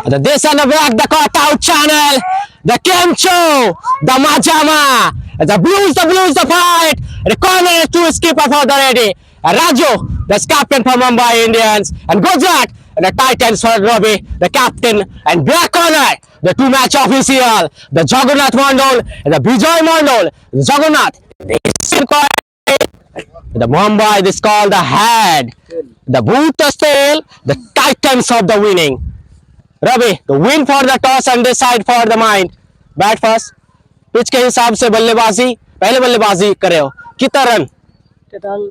The this and the back, the cutout channel, the Kemcho, the Majama, the Blues, the fight, the corner to skipper for the ready, and Raju, the captain for Mumbai Indians, and Gujarat, and the Titans for Ravi, the captain, and Black Corner, the two-match official, the Jagannath Mandal, and the Bijoy Mandal, the Jagannath, the Mumbai, this called the head, the boot, the tail, the Titans of the winning. Ravi तो win for the toss and decide for the mind bat first pitch के हिसाब से बल्लेबाजी पहले बल्लेबाजी करे हो कितना रन टोटल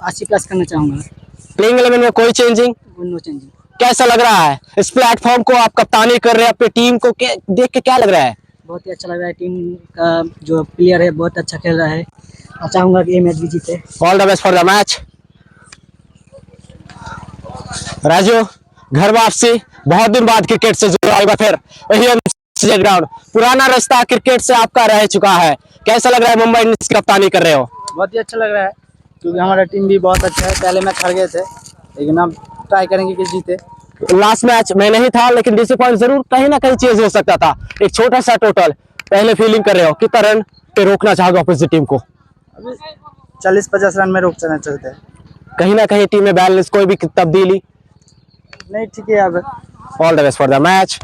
80 प्लस करना चाहूंगा प्लेइंग 11 में कोई चेंजिंग नो चेंजिंग कैसा लग रहा है इस प्लेटफॉर्म को आप कप्तानी कर रहे हैं अपनी टीम को देख के क्या लग रहा है बहुत ही अच्छा लग रहा है टीम का जो प्लेयर है बहुत अच्छा खेल रहा है और चाहूंगा कि ये मैच भी जीते all the best for the match Raju घर वापसी बहुत दिन बाद क्रिकेट से जुड़ा होगा फिर वही ग्राउंड पुराना रास्ता क्रिकेट से आपका रह चुका है कैसा लग रहा है मुंबई इंडियंस की कप्तानी कर रहे हो बहुत ही अच्छा लग रहा है क्योंकि हमारा टीम भी बहुत अच्छा है पहले मैच हार गए थे लेकिन अब ट्राई करेंगे कि जीते लास्ट मैच में नहीं था लेकिन डिसअपॉइंट जरूर कहीं ना कहीं चेंज हो सकता था एक छोटा सा टोटल पहले फीलिंग कर रहे हो कितना रन पे रोकना चाहोगे अपोजिट टीम को 40-50 रन में रोक चलना चाहते हैं कहीं ना कहीं टीम में बैलेंस कोई भी तब्दीली नहीं ठीक है अब all the best for the match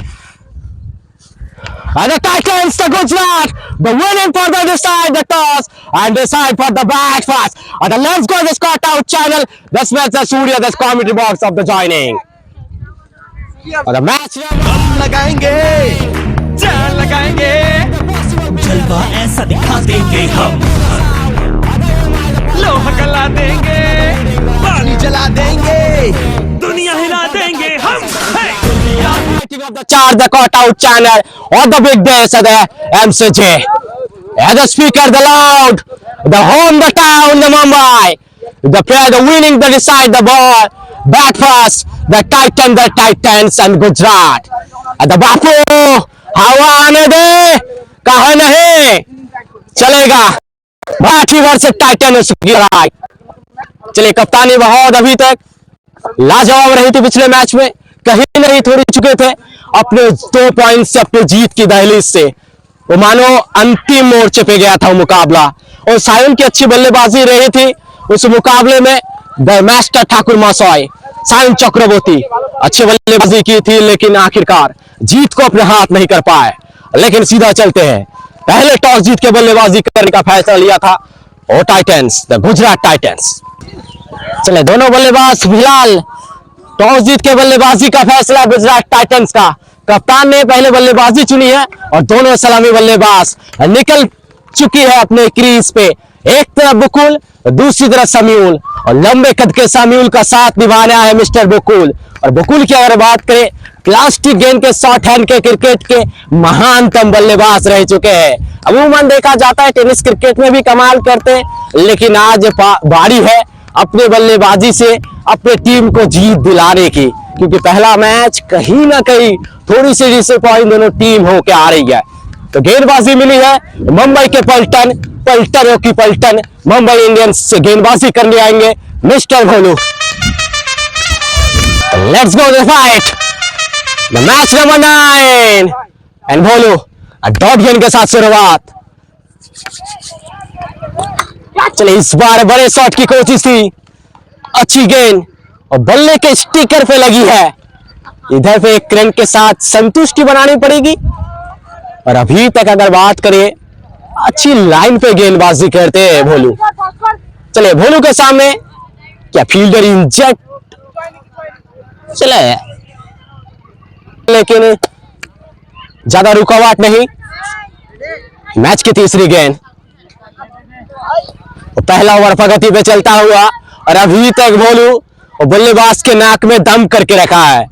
and the Titans the Gujarat the winning for the decide the toss and decide for the bat first and the let's go this cut out channel this match the Surya this commentary box of the joining and the match हम लगाएंगे जान लगाएंगे जलवा ऐसा दिखा देंगे हम लोहा गला देंगे पानी जला देंगे दुनिया हिला देंगे हम of the charge the cut out channel or the big days of the MCG and the speaker the loud the home the town the Mumbai the player the winning the decide the ball bat first the Titans and Gujarat and the Bapu हवा आने दे कहा नहीं चलेगा बाकी वर्ष Titan चलिए कप्तानी बहुत अभी तक लाजवाब रही थी पिछले मैच में कहीं नहीं थोड़ी चुके थे अपने 2 पॉइंट से अपने जीत की दहलीज से वो मानो अंतिम मोर्चे पे गया था वो मुकाबला और सायन की अच्छी बल्लेबाजी रही थी उस मुकाबले में द मास्टर ठाकुर महाशय सायन चक्रवर्ती अच्छी बल्लेबाजी की थी लेकिन आखिरकार जीत को अपने हाथ नहीं कर पाए लेकिन सीधा चलते हैं पहले टॉस जीत के बल्लेबाजी करने का फैसला लिया था और टाइटंस द गुजरात टाइटंस चले दोनों बल्लेबाज फिलहाल टॉस जीत के बल्लेबाजी का फैसला गुजरात टाइटंस का कप्तान ने पहले बल्लेबाजी चुनी है और दोनों सलामी बल्लेबाज निकल चुकी है अपने क्रीज पे एक तरफ बुकुल दूसरी तरफ समीउल और लंबे कद के समीउल का साथ निभाना है मिस्टर बुकुल और बुकुल की अगर बात करें प्लास्टिक गेंद के शॉर्ट हैंड के क्रिकेट के महानतम बल्लेबाज रह चुके हैं अमूमन देखा जाता है टेनिस क्रिकेट में भी कमाल करते हैं लेकिन आज बारी है अपने बल्लेबाजी से अपने टीम को जीत दिलाने की क्योंकि पहला मैच कहीं ना कहीं थोड़ी सी डिसअपॉइंट दोनों टीम होके आ रही है तो गेंदबाजी मिली है मुंबई के पलटनों की पलटन मुंबई इंडियंस से गेंदबाजी करने आएंगे mister Bholu let's go the fight the match number 9 and Bholu dot गेंद के साथ शुरुआत चलिए इस बार बड़े शॉट की कोशिश थी अच्छी गेंद और बल्ले के स्टिकर पे लगी है इधर पे एक रन के साथ संतुष्टि बनानी पड़ेगी और अभी तक अगर बात करें अच्छी लाइन पे गेंदबाजी करते हैं भोलू चले भोलू के सामने क्या फील्डर इंजर्ड चले लेकिन ज्यादा रुकावट नहीं मैच की तीसरी गेंद पहला ओवर प्रगति पे चलता हुआ और अभी तक भोलू और बल्लेबाज के नाक में दम करके रखा है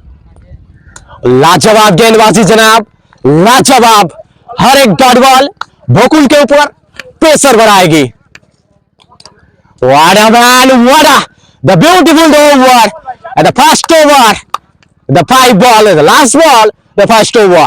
लाजवाब गेंदबाजी जनाब लाजवाब हर एक डॉट बॉल भोकुल के ऊपर प्रेशर बनाएगी what a man what a the beautiful over and the first over the 5 ball the last ball the first over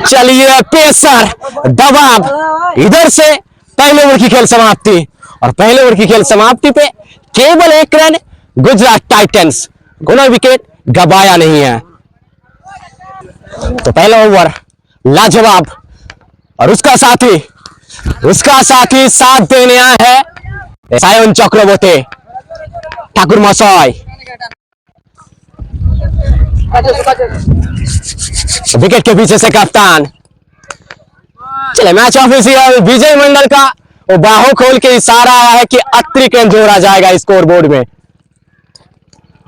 चलिए प्रेशर दबाव इधर से पहले ओवर की खेल समाप्ति और पहले ओवर की खेल समाप्ति पे केवल 1 रन गुजरात टाइटंस गुना विकेट गवाया नहीं है। तो पहला ओवर लाजवाब, और उसका साथी साथ देने आया है सायन चक्रवर्ती ठाकुर महाशय। विकेट के पीछे से कप्तान। चले मैच ऑफिशियल विजय मंडल का वो बाहों खोल के इशारा आया है कि अतिरिक्त रन जोड़ा जाएगा स्कोर बोर्ड में।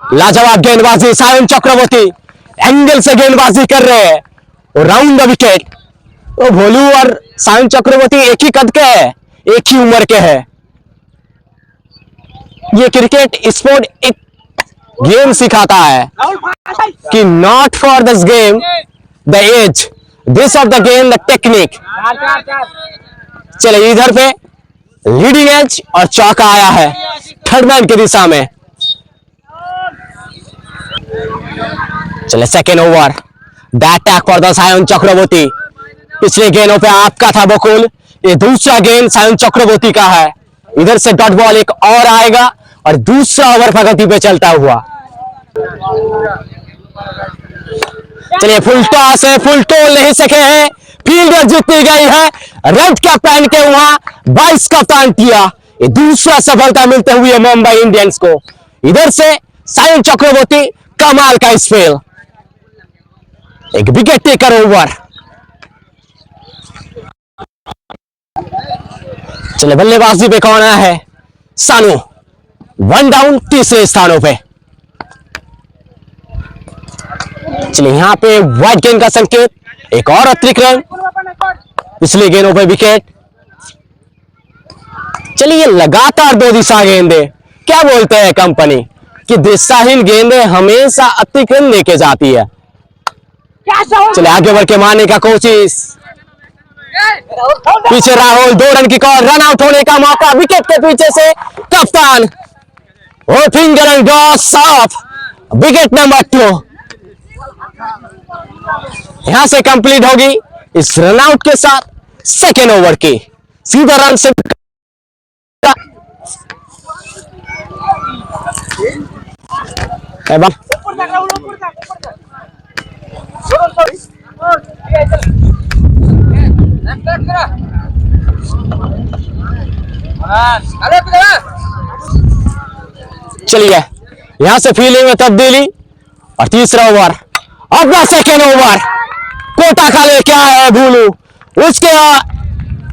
लाजवाब गेंदबाजी, सायन चक्रवर्ती एंगल से गेंदबाजी कर रहे हैं और राउंड द विकेट। वो भोलू और सायन चक्रवर्ती एक ही कद के हैं, एक ही उम्र के हैं। ये क्रिकेट स्पोर्ट एक गेम सिखाता है कि not for this game the edge, this of the game the technique. चले इधर पे लीडिंग एज और चौका आया है थर्ड मैन की दिशा में। चले second over, that tack for the सायन चक्रवर्ती। पिछले गेंदों पे आपका था बकुल, ये दूसरा गेंद सायन चक्रवर्ती का है। इधर से डॉट बॉल एक और आएगा और दूसरा ओवर प्रगति पे चलता हुआ। चलिए फुल टॉस है, फुल टोल नहीं सके हैं, फील्डर जीती गई है। रेड कैप पहन के वहां 22 कप्तान किया। ये दूसरा सफलता मिलते हुए मुंबई इंडियंस को। इधर से सायन चक्रवर्ती कमाल का स्पेल, एक विकेट टेकर ओवर। चले बल्लेबाजी पे कौन आया है? सानू, 1 डाउन तीसरे स्थानों पे। चलिए यहां पे व्हाइट गेंद का संकेत, एक और अतिरिक्त रन, पिछले गेंदों पे विकेट। चलिए लगातार 2 दिशा गेंदे, क्या बोलते हैं कंपनी कि दिशाहीन गेंदे हमेशा अतिरिक्त रन लेके जाती है। चले आगे बढ़ के मारने का कोशिश, पीछे राहुल, 2 रन की कॉल, रन आउट होने का मौका, विकेट के पीछे से कप्तान finger and draws off wicket number 2। यहां से कंप्लीट होगी इस रनआउट के साथ सेकेंड ओवर की। सीधा रन से चलिए यहां से फील्डिंग में तब्दीली और तीसरा ओवर, अपना सेकेंड ओवर कोटा का लेके आया है भूलू। उसके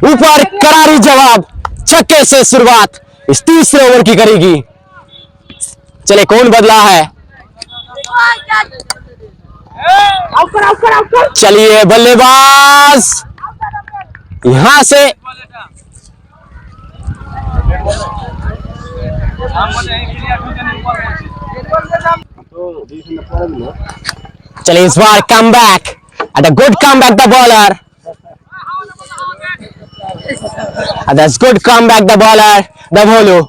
ऊपर करारी जवाब, छक्के से शुरुआत इस तीसरे ओवर की करेगी। चले कौन बदला है? चलिए बल्लेबाज यहां से चलिए इस बार come back and a good come back the bowler, that's good come back the bowler the Bholu.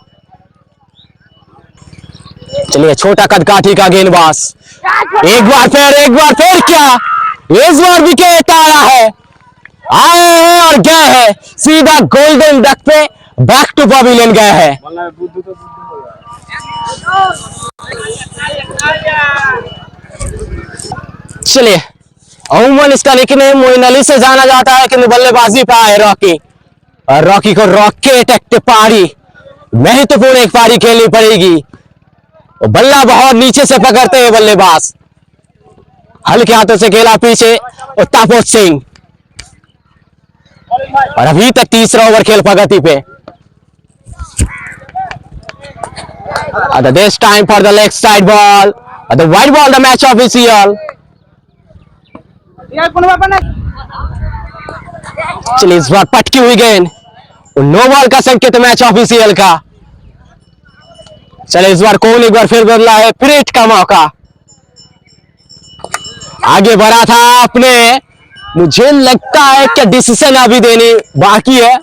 चलिए छोटा कदकाठी का गेंदबाज, एक बार फिर क्या इस बार विकेट आया है, आए हैं और गए हैं सीधा गोल्डन डक पे, बैक टू पवेलियन गए हैं। चलिए अमूमन इसका निकनेम मोइन अली से जाना जाता है, कि बल्लेबाजी पे आए रॉकी, और रॉकी को रॉकेट एक पारी महत्वपूर्ण एक पारी खेलनी पड़ेगी। बल्ला बहुत नीचे से पकड़ते हैं बल्लेबाज, हल्के हाथों से खेला पीछे और तापोत सिंह, और अभी तक तीसरा ओवर खेल प्रगति पे। This time for the leg side ball, the white ball, the match official. चलिए इस बार पटकी हुई गेंद, नो बॉल का संकेत मैच ऑफिशियल का। चले इस बार कौन एक बार फिर बदला है, फ्रेट का मौका, आगे बढ़ा था आपने, मुझे लगता है कि डिसीजन अभी देनी बाकी है।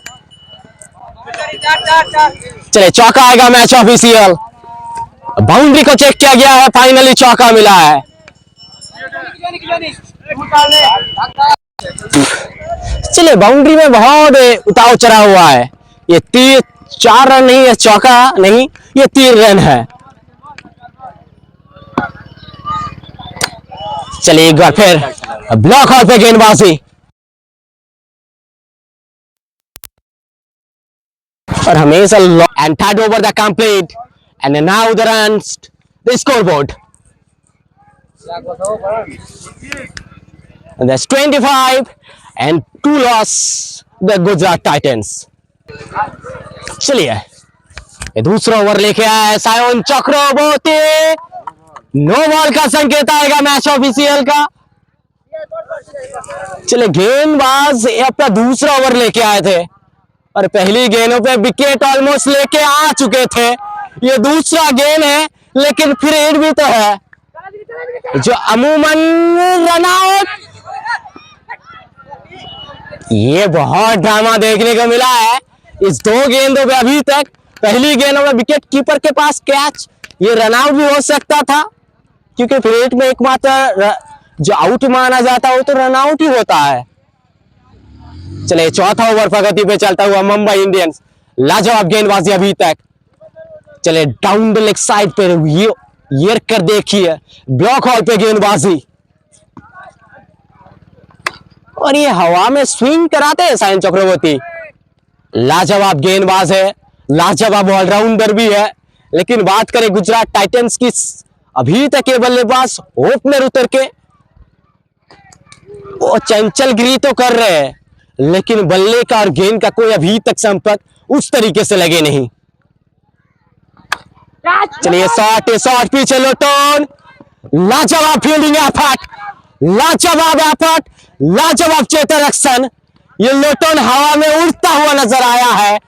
चले चौका आएगा मैच ऑफिशियल, बाउंड्री को चेक किया गया है, फाइनली चौका मिला है। चलिए बाउंड्री में बहुत उतार चढ़ाव हुआ है, ये 4 रन नहीं है, चौका नहीं, ये 3 रन है। चलिए एक बार फिर ब्लॉक आउट पे गेंदबाजी, और हमेशा and third over the complete and now the runs the scoreboard, that's 25 and 2 loss the Gujarat Titans। चलिए ये दूसरा ओवर लेके आया है सायन चक्रवर्ती, नो बॉल का संकेत आएगा मैच ऑफिशियल का। चलिए गेंदबाज अपना दूसरा ओवर लेके आए थे और पहली गेंदों पे विकेट ऑलमोस्ट लेके आ चुके थे, ये दूसरा गेंद है लेकिन फिर हिट भी तो है जो अमूमन रन आउट। ये बहुत ड्रामा देखने को मिला है इस दो गेंदों पे अभी तक। पहली गेंदों में विकेट कीपर के पास कैच, ये रन आउट भी हो सकता था क्योंकि क्रिकेट में एकमात्र जो आउट माना जाता है वो तो रन आउट ही होता है। चले चौथा ओवर प्रगति पे चलता हुआ मुंबई इंडियंस, लाजवाब गेंदबाजी अभी तक। चले डाउन द लेग साइड पे ये कर देखिए ब्लॉक हॉल पे गेंदबाजी, और ये हवा में स्विंग कराते हैं सायन चक्रवर्ती। लाजवाब गेंदबाज है, लाजवाब ऑलराउंडर भी है, लेकिन बात करें गुजरात टाइटंस की, अभी तक ये बल्लेबाज ओपनर उतर के वो चंचलगिरी तो कर रहे हैं लेकिन बल्ले का और गेंद का कोई अभी तक संपर्क उस तरीके से लगे नहीं। चलिए शॉट पीछे लोटन, लाजवाब फील्डिंग एफर्ट, लाजवाब एफर्ट, लाजवाब चेतरक्षण। ये लोटन हवा में उड़ता हुआ नजर आया है।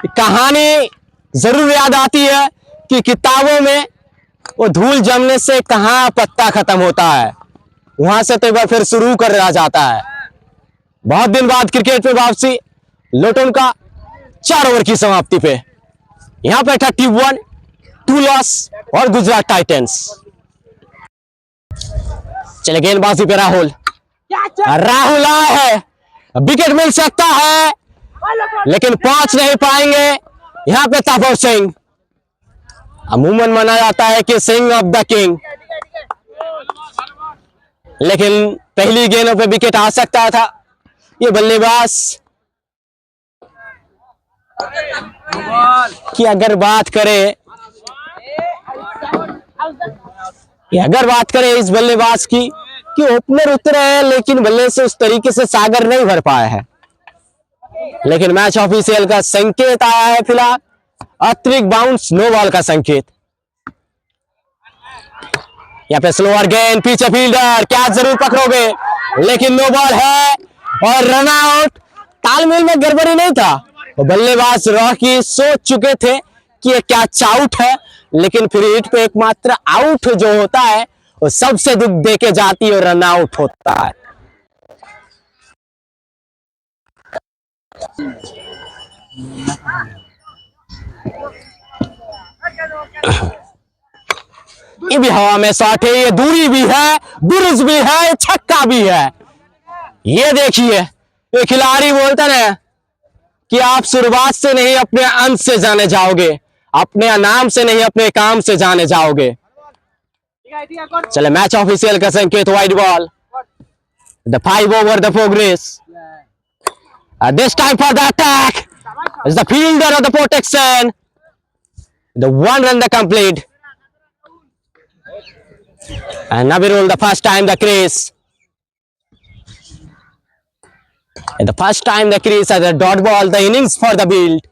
कहानी जरूर याद आती है कि किताबों में वो धूल जमने से कहां पत्ता खत्म होता है, वहां से तो एक बार फिर शुरू कर रहा जाता है। बहुत दिन बाद क्रिकेट में वापसी, लोटन का 4 ओवर की समाप्ति पे यहां पे 31 2 लॉस और गुजरात टाइटंस। चले गेंदबाजी पे राहुल आए हैं, विकेट मिल सकता है लेकिन पहुंच नहीं पाएंगे यहां पे तापव सिंह। अमूमन माना जाता है कि सिंह ऑफ द किंग, लेकिन पहली गेंदों पे विकेट आ सकता था। ये बल्लेबाज की अगर बात करें इस बल्लेबाज की कि ओपनर उतरे हैं लेकिन बल्ले से उस तरीके से सागर नहीं भर पाया है, लेकिन मैच ऑफिशियल का संकेत आया है फिलहाल, अतिरिक्त बाउंस नो बॉल का संकेत। यहाँ पे स्लोअर गेंद, पीछे फील्डर, कैच जरूर पकड़ोगे लेकिन नो बॉल है और रन आउट। तालमेल में गड़बड़ी नहीं था, बल्लेबाज रॉकी सोच चुके थे कि ये कैच आउट है, लेकिन फिर हिट पे एकमात्र आउट जो होता है वो सबसे दुख देके जाती है और रन आउट होता है। ये भी हवा में शॉट है, ये दूरी भी है, बुर्ज भी है, छक्का भी है। ये देखिए ये खिलाड़ी बोलता ना कि आप शुरुआत से नहीं अपने अंत से जाने जाओगे, अपने नाम से नहीं अपने काम से जाने जाओगे। चले मैच ऑफिशियल का संकेत, wide ball, the 5 over the progress, this time for the attack is the fielder of the protection, the 1 run the complete and Nabirul the first time the crease, and the first time the crease as a dot ball, the innings for the build.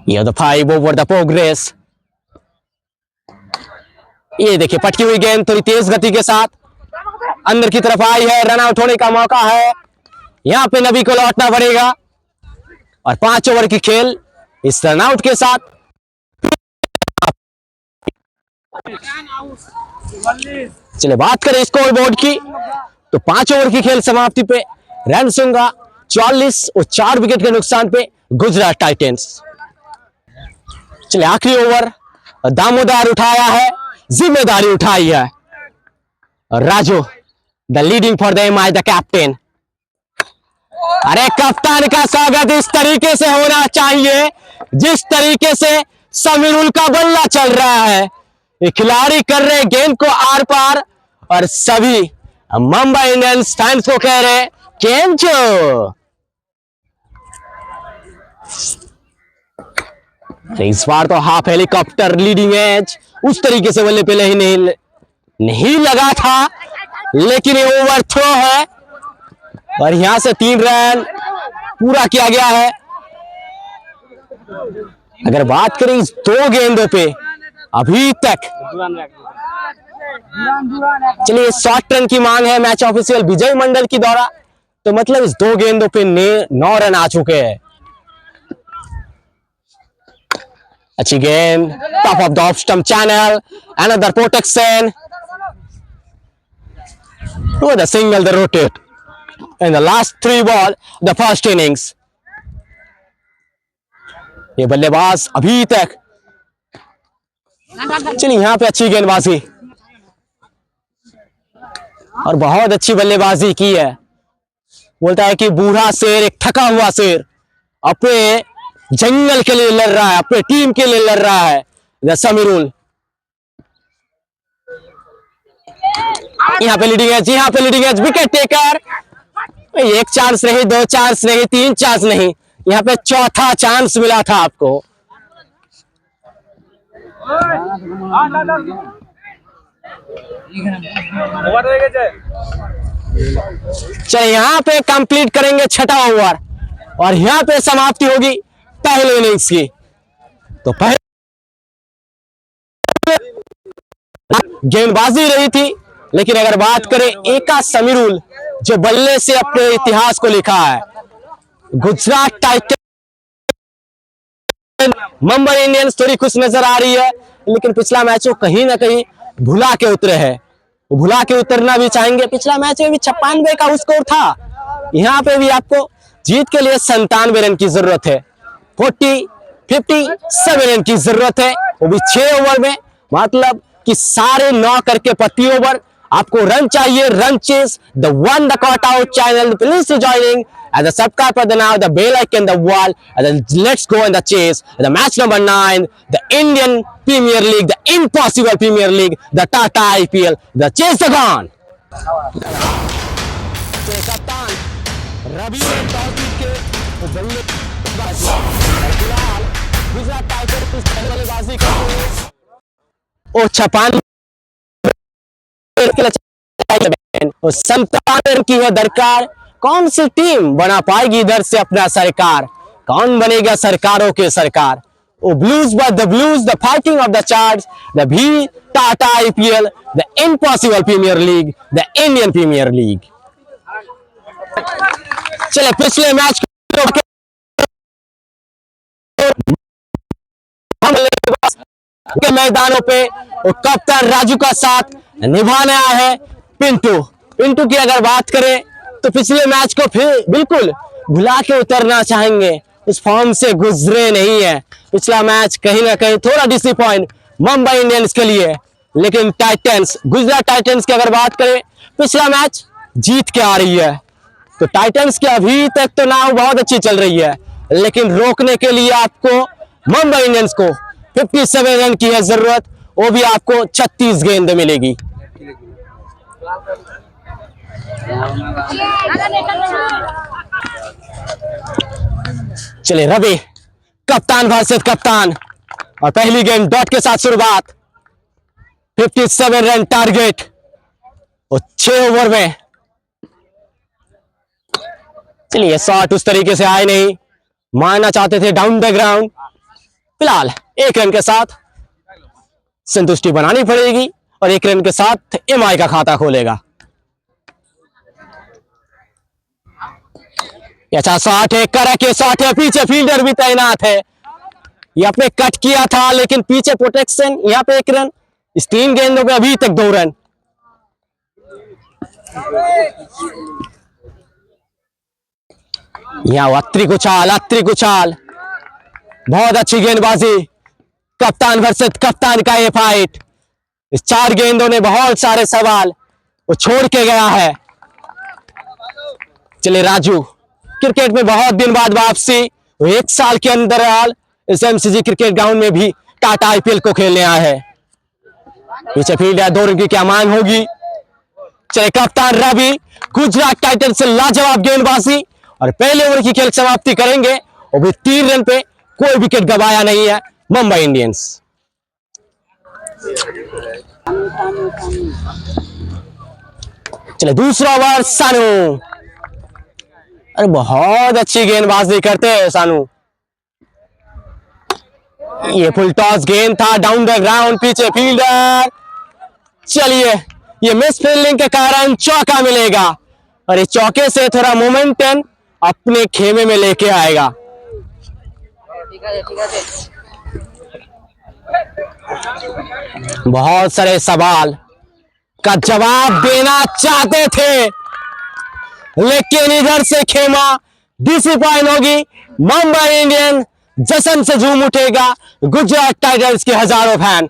Here the 5 over the progress. ये देखिए पटकी हुई गेंद थोड़ी तेज गति के साथ अंदर की तरफ आई है, रन आउट होने का मौका है। यहां पे नबी को लौटना पड़ेगा और 5 ओवर की खेल इस रन आउट के साथ। चले बात करें स्कोर बोर्ड की तो 5 ओवर की खेल समाप्ति पे रन संख्या 44 और 4 विकेट के नुकसान पे गुजरात टाइटंस। चले आखिरी ओवर दामोदर उठाया है, जिम्मेदारी उठाई है और Raju the leading for the M I the captain. अरे कप्तान का स्वागत इस तरीके से होना चाहिए जिस तरीके से समीरुल का बल्ला चल रहा है। ये खिलाड़ी कर रहे गेंद को आर पार और सभी मुंबई इंडियंस फैंस को कह रहे केम छो। इस बार तो हाफ हेलीकॉप्टर लीडिंग एज उस तरीके से बल्ले पहले ही नहीं लगा था, लेकिन ये ओवर थ्रो है और यहां से 3 रन पूरा किया गया है। अगर बात करें इस 2 गेंदों पे अभी तक, चलिए 60 रन की मांग है मैच ऑफिशियल विजय मंडल की द्वारा, तो मतलब इस 2 गेंदों पे 9 रन आ चुके हैं। अच्छी गेंद, top of the off stump channel, another protection with a single the rotate in the last 3 ball the first innings। ये बल्लेबाज अभी तक, चलिए यहां पे अच्छी गेंदबाजी और बहुत अच्छी बल्लेबाजी की है। बोलता है कि बूढ़ा शेर एक थका हुआ शेर अपने जंगल के लिए लड़ रहा है, अपने टीम के लिए लड़ रहा है। समीरुल यहाँ पे लीडिंग एज, यहाँ पे leading edge, wicket taker. 1 chance नहीं, 2 चांस नहीं, 3 चांस नहीं, यहाँ पे 4था चांस मिला था आपको। चलिए यहाँ पे कंप्लीट करेंगे 6ठा ओवर और यहाँ पे समाप्ति होगी पहले इनिंग्स की। तो पहले गेंदबाजी रही थी, लेकिन अगर बात करें एका समीरुल जो बल्ले से अपने इतिहास को लिखा है, गुजरात टाइटंस मुंबई इंडियंस थोड़ी खुश नजर आ रही है, लेकिन पिछला मैच वो कहीं ना कहीं भुला के उतरे हैं। वो भुला के उतरना भी चाहेंगे। पिछला मैच में भी 96 का स्कोर था, यहाँ पे भी आपको जीत के लिए 97 रन की जरूरत है। 57 रन की जरूरत है, वो भी 6 ओवर में, मतलब कि सारे 9 करके प्रति ओवर आपको रन चाहिए। Run chase the one the caught out channel, please to joining and the subscribe button now, the bell icon, the wall, and then let's go in the chase. The match number 9, the Indian Premier League, the impossible Premier League, the Tata IPL, the chase the gone. कप्तान रवि ने toss जीत के बल्लेबाजी फिलहाल Gujarat Titans पहले बल्लेबाजी करते हैं। ओ 56 और 57 रन की है दरकार। कौन सी टीम बना पाएगी इधर से अपना सरकार? कौन बनेगा सरकारों के सरकार? Oh blues but the blues, the fighting of the charts, the भी Tata IPL, the impossible premier league, the Indian premier league. चले पिछले मैच के मैदानों पे कप्तान राजू का साथ निभाने आया है पिंटू। पिंटू की अगर बात करें तो पिछले मैच को फिर बिल्कुल भुला के उतरना चाहेंगे, उस फॉर्म से गुजरे नहीं है। पिछला मैच कहीं ना कहीं थोड़ा डिसअपॉइंट मुंबई इंडियंस के लिए, लेकिन टाइटंस, गुजरात टाइटंस की अगर बात करें पिछला मैच जीत के आ रही है। तो टाइटंस की अभी तक तो नाव बहुत अच्छी चल रही है, लेकिन रोकने के लिए आपको मुंबई इंडियंस को 57 रन की है जरूरत, वो भी आपको 36 गेंद मिलेगी। चले रवि कप्तान वर्सेस कप्तान और पहली गेंद डॉट के साथ शुरुआत। 57 रन टारगेट और 6 ओवर में। चलिए शॉट उस तरीके से आए नहीं, मारना चाहते थे डाउन द ग्राउंड। फिलहाल 1 रन के साथ संतुष्टि बनानी पड़ेगी और 1 रन के साथ एमआई का खाता खोलेगा। अच्छा शॉट है, करा के शॉट है, पीछे फील्डर भी तैनात है। यहाँ पे कट किया था लेकिन पीछे प्रोटेक्शन। यहाँ पे 1 रन, इस 3 गेंदों पे अभी तक 2 रन। यहाँ अत्री कुचाल, बहुत अच्छी गेंदबाजी। कप्तान वर्सेस कप्तान का ये फाइट, इस 4 गेंदों ने बहुत सारे सवाल वो छोड़ के गया है। चले राजू, क्रिकेट में बहुत दिन बाद वापसी, 1 साल के अंदर इस एमसीजी क्रिकेट ग्राउंड में भी टाटा आईपीएल को खेलने आया है। पीछे फील्डर 2 रन की क्या मांग होगी। चले कप्तान रवि गुजरात टाइटंस से लाजवाब गेंदबाजी और पहले ओवर की खेल समाप्ति करेंगे और भी 3 रन पे कोई विकेट गवाया नहीं है मुंबई इंडियंस। चले दूसरा ओवर सानू। अरे बहुत अच्छी गेंदबाजी करते हैं सानू। ये फुल टॉस गेंद था डाउन द ग्राउंड, पीछे फील्डर। चलिए ये मिस फील्डिंग के कारण चौका मिलेगा और इस चौके से थोड़ा मोमेंटम अपने खेमे में लेके आएगा। बहुत सारे सवाल का जवाब देना चाहते थे लेकिन इधर से खेमा डिसअपॉइंट होगी। मुंबई इंडियन जश्न से झूम उठेगा गुजरात टाइटंस के हजारों फैन।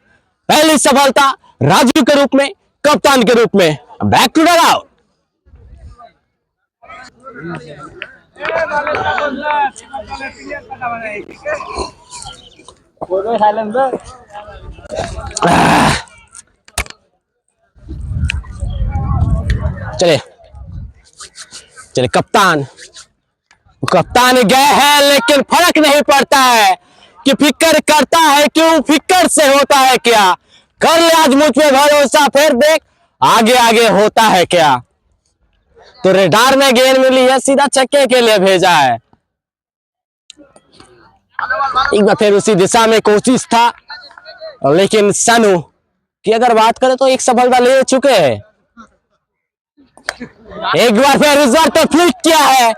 पहली सफलता राजू के रूप में, कप्तान के रूप में। Back to dugout. चले चले कप्तान गए हैं लेकिन फर्क नहीं पड़ता है कि फिक्र करता है क्यों, फिक्र से होता है क्या। कर ले आज मुझ पे भरोसा, फिर देख आगे आगे होता है क्या। तो रेडार में गेंद मिली है, सीधा छक्के के लिए भेजा है। एक बार फिर उसी दिशा में कोशिश था लेकिन सानू की अगर बात करें तो एक सफलता ले चुके हैं। एक बार फिर रिजल्ट तो फ्लिक किया है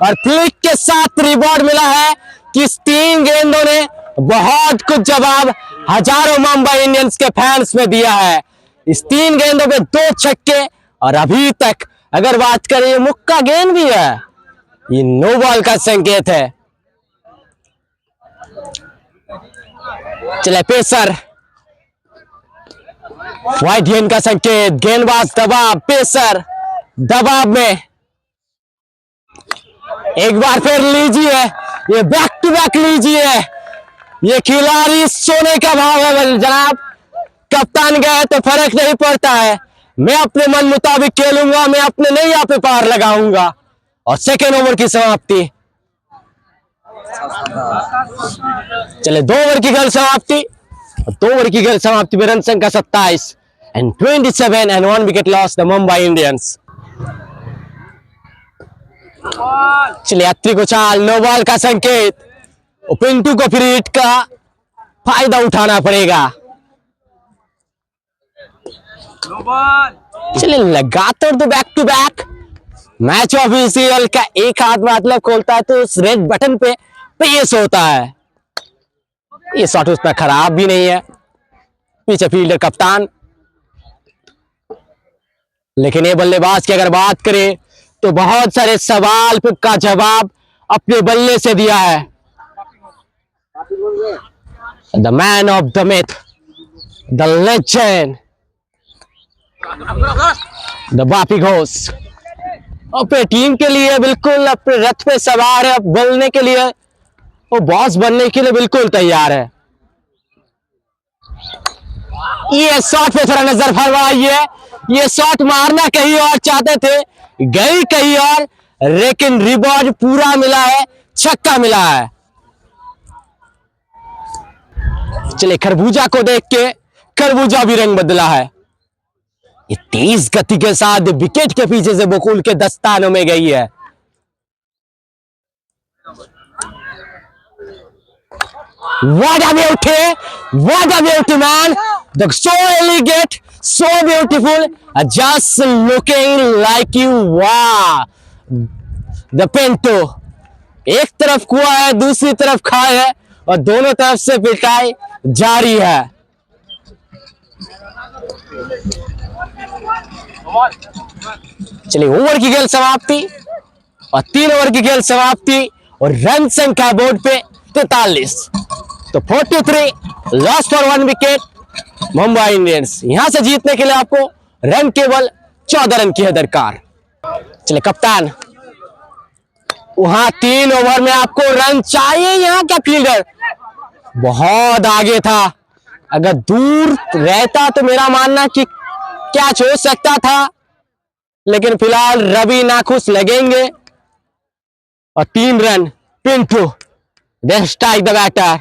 और फ्लिक के साथ रिवॉर्ड मिला है कि इस 3 गेंदों ने बहुत कुछ जवाब हजारों मुंबई इंडियंस के फैंस में दिया है। इस 3 गेंदों पे 2 छक्के और अभी तक अगर बात करें ये मुक्का गेंद भी है, ये नो बॉल का संकेत है। चले पेसर, व्हाइट गेंद का संकेत, गेंदबाज दबाव, पेसर दबाव में। एक बार फिर लीजिए, ये बैक टू बैक लीजिए। ये खिलाड़ी सोने का भाव है जनाब। कप्तान गए तो फर्क नहीं पड़ता है, मैं अपने मन मुताबिक खेलूंगा, मैं अपने नैया पे पार लगाऊंगा। और सेकेंड ओवर की समाप्ति। चले 2 ओवर की खेल समाप्ति, 2 ओवर की खेल समाप्ति में रन संख्या 27 and 27 and 1 wicket loss the Mumbai Indians। चलिए यात्री को चाल, नो बॉल का संकेत। पिंटू को फिर हिट का फायदा उठाना पड़ेगा। चलिए लगातार तो back to back match official का एक हाथ मतलब खोलता है तो उस रेड बटन पे पेश होता है। ये शॉट उसमें खराब भी नहीं है, पीछे फील्डर कप्तान। लेकिन ये बल्लेबाज की अगर बात करें तो बहुत सारे सवाल का जवाब अपने बल्ले से दिया है। The man of the match, the legend, the Bapi Ghosh अपने टीम के लिए बिल्कुल अपने रथ पे सवार है, बोलने के लिए वो बॉस बनने के लिए बिल्कुल तैयार है। ये शॉट पे थोड़ा नजर फरमाइए, ये शॉट मारना कहीं और चाहते थे, गई कहीं और, लेकिन रिवॉर्ड पूरा मिला है, छक्का मिला है। चले खरबूजा को देख के खरबूजा भी रंग बदला है। ये तेज गति के साथ विकेट के पीछे से बकुल के दस्तानों में गई है। What a beauty! What a beauty, man! The so elegant, so beautiful, just looking like you. Wow! The Pinto. एक तरफ कुआं है, दूसरी तरफ खाई है और दोनों तरफ से पिटाई जारी है। चलिए ओवर की खेल समाप्ति और 3 ओवर की खेल समाप्ति और रन संख्या बोर्ड पे 43। तो 43 loss for 1 wicket Mumbai Indians. यहां से जीतने के लिए आपको रन केवल 14 रन की है दरकार। चलिए कप्तान, वहां 3 ओवर में आपको रन चाहिए, यहां क्या फील्डर बहुत आगे था। अगर दूर रहता तो मेरा मानना कि कैच हो सकता था, लेकिन फिलहाल रवि नाखुश लगेंगे और 3 रन। पिंटू दे स्ट्राइक द बैटर।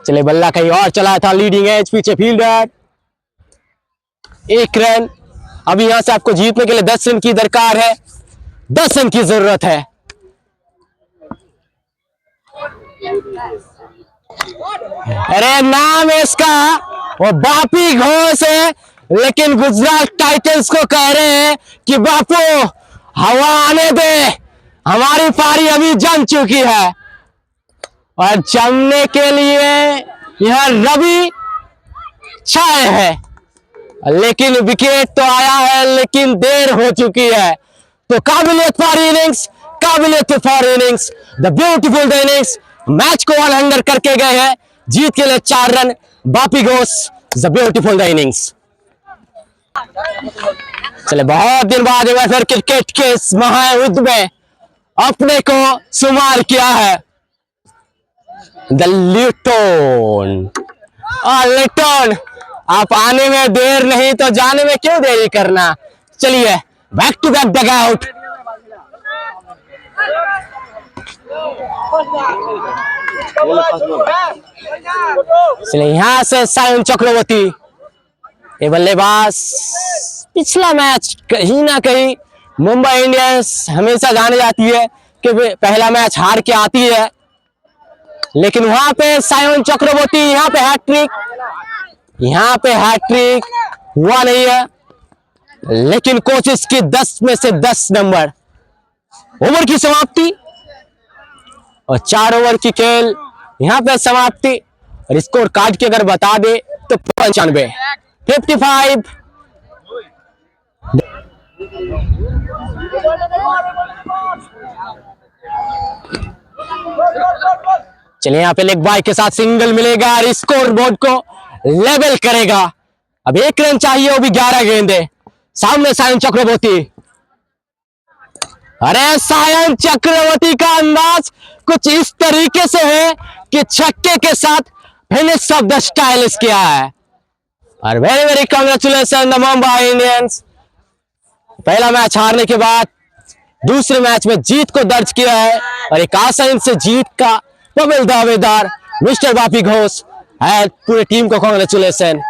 चले बल्ला कहीं और चला था, लीडिंग एज, पीछे फील्डर। 1 रन। अभी यहां से आपको जीतने के लिए 10 रन की दरकार है, 10 रन की जरूरत है। अरे नाम है इसका वो बापी घोष है, लेकिन गुजरात टाइटंस को कह रहे हैं कि बापू हवा आने दे, हमारी पारी अभी जम चुकी है। और जमने के लिए यह रवि छाए है, लेकिन विकेट तो आया है, लेकिन देर हो चुकी है। तो काबिलियत फॉर इनिंग्स, काबिलियत for innings, the beautiful the innings. Match को 100 करके गए हैं, जीत के लिए 4 रन। Bapi Ghosh the beautiful the innings. चले बहुत दिन बाद एक बार फिर क्रिकेट के इस महायुद्ध में अपने को शुमार किया है। द लिटन, लिटन आप आने में देर नहीं तो जाने में क्यों देरी करना। चलिए back to back dugout. चलिए यहां से सायन चक्रवर्ती, ये बल्लेबाज। पिछला मैच कहीं ना कहीं मुंबई इंडियंस हमेशा जाने जाती है कि पहला मैच हार के आती है, लेकिन वहां पे सायन चक्रवर्ती, यहाँ पे हैट्रिक, यहाँ पे हैट्रिक हुआ नहीं है, लेकिन कोशिश की 10 में से 10 नंबर। ओवर की समाप्ति और 4 ओवर की खेल यहाँ पे समाप्ति। और स्कोर कार्ड की अगर बता दे तो 95, 55। चलिए यहाँ पे लेग बाय के साथ सिंगल मिलेगा और स्कोर बोर्ड को लेवल करेगा। अब 1 रन चाहिए, वो भी 11 गेंदे। सामने सायन चक्रवर्ती। अरे सायन चक्रवर्ती का अंदाज कुछ इस तरीके से है कि छक्के के साथ फिनिश ऑफ द स्टाइलिश किया है। और very very congratulation the Mumbai Indians. पहला मैच हारने के बाद दूसरे मैच में जीत को दर्ज किया है, और एक आसानी से जीत का प्रबल दावेदार मिस्टर बापी घोष है। पूरी टीम को कांग्रेचुलेशन।